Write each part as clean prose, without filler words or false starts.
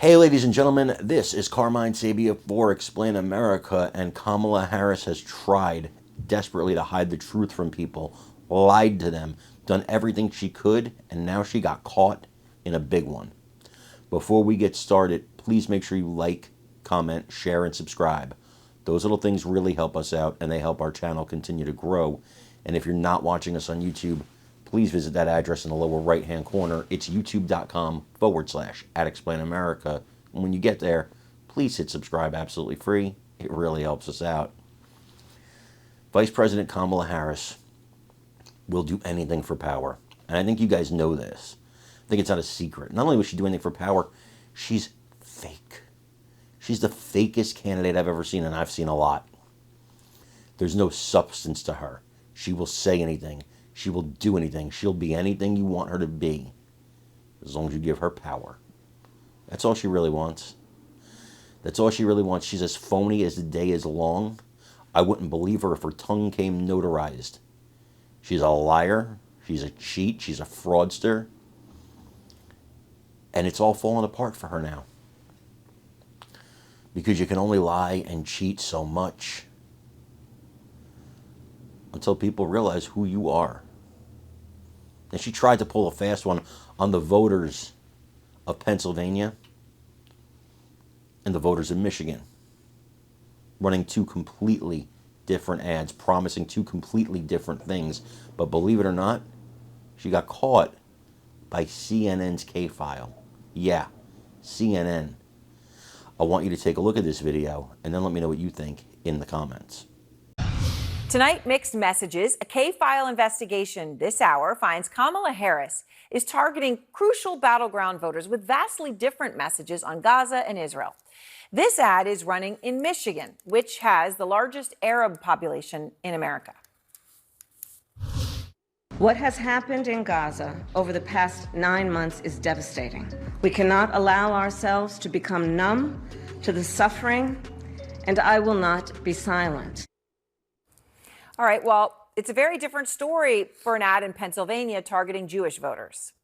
Hey, ladies and gentlemen, this is Carmine Sabia for Explain America, and Kamala Harris has tried desperately to hide the truth from people, lied to them, done everything she could, and now she got caught in a big one. Before we get started, please make sure you like, comment, share, and subscribe. Those little things really help us out, and they help our channel continue to grow. And if you're not watching us on YouTube, please visit that address in the lower right-hand corner. It's youtube.com/@explainamerica. And when you get there, please hit subscribe absolutely free. It really helps us out. Vice President Kamala Harris will do anything for power. And I think you guys know this. I think it's not a secret. Not only will she do anything for power, she's fake. She's the fakest candidate I've ever seen, and I've seen a lot. There's no substance to her. She will say anything. She will do anything. She'll be anything you want her to be, as long as you give her power. That's all she really wants. That's all she really wants. She's as phony as the day is long. I wouldn't believe her if her tongue came notarized. She's a liar. She's a cheat. She's a fraudster. And it's all falling apart for her now. Because you can only lie and cheat so much until people realize who you are. And she tried to pull a fast one on the voters of Pennsylvania and the voters of Michigan, running two completely different ads, promising two completely different things. But believe it or not, she got caught by CNN's K-File. Yeah, CNN. I want you to take a look at this video and then let me know what you think in the comments. Tonight, mixed messages. A K-File investigation this hour finds Kamala Harris is targeting crucial battleground voters with vastly different messages on Gaza and Israel. This ad is running in Michigan, which has the largest Arab population in America. What has happened in Gaza over the past 9 months is devastating. We cannot allow ourselves to become numb to the suffering, and I will not be silent. All right, well, it's a very different story for an ad in Pennsylvania targeting Jewish voters.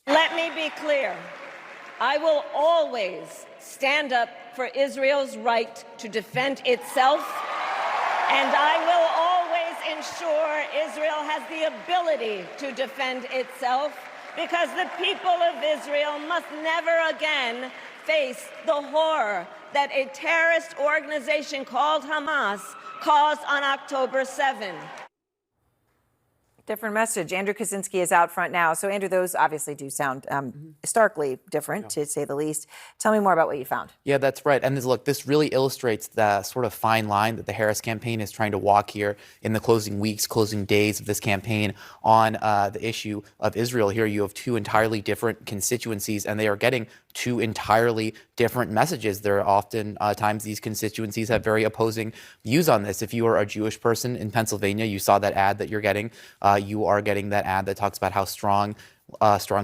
Let me be clear. I will always stand up for Israel's right to defend itself, and I will always ensure Israel has the ability to defend itself, because the people of Israel must never again face the horror that a terrorist organization called Hamas caused on October 7. Different message. Andrew Kaczynski is out front now. So, Andrew, those obviously do sound starkly different, to say the least. Tell me more about what you found. Yeah, that's right. And look, this really illustrates the sort of fine line that the Harris campaign is trying to walk here in the closing weeks, closing days of this campaign on the issue of Israel. Here you have two entirely different constituencies, and they are getting two entirely different messages. There are often times these constituencies have very opposing views on this. If you are a Jewish person in Pennsylvania, you saw that ad that you're getting. You are getting that ad that talks about how strong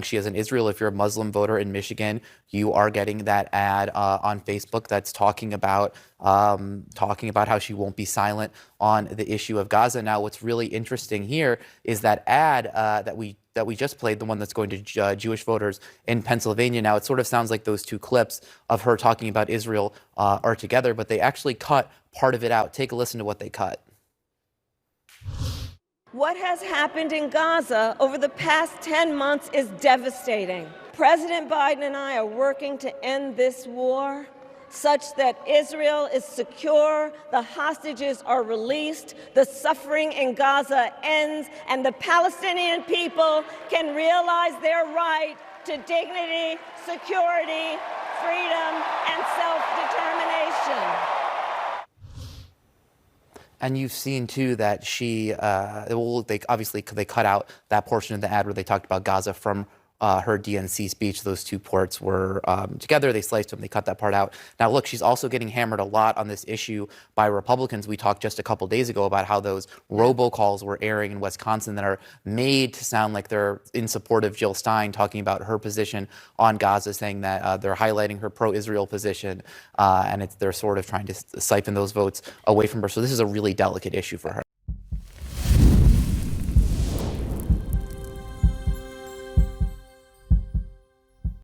she is in Israel. If you're a Muslim voter in Michigan, you are getting that ad on Facebook that's talking about how she won't be silent on the issue of Gaza. Now, what's really interesting here is that ad that we just played, the one that's going to Jewish voters in Pennsylvania. Now, it sort of sounds like those two clips of her talking about Israel are together, but they actually cut part of it out. Take a listen to what they cut. What has happened in Gaza over the past 10 months is devastating. President Biden and I are working to end this war such that Israel is secure, the hostages are released, the suffering in Gaza ends, and the Palestinian people can realize their right to dignity, security, freedom, and self-determination. And you've seen, too, that they cut out that portion of the ad where they talked about Gaza from her DNC speech. Those two parts were together. They sliced them. They cut that part out. Now, look, she's also getting hammered a lot on this issue by Republicans. We talked just a couple days ago about how those robocalls were airing in Wisconsin that are made to sound like they're in support of Jill Stein, talking about her position on Gaza, saying that they're highlighting her pro-Israel position, and they're sort of trying to siphon those votes away from her. So this is a really delicate issue for her.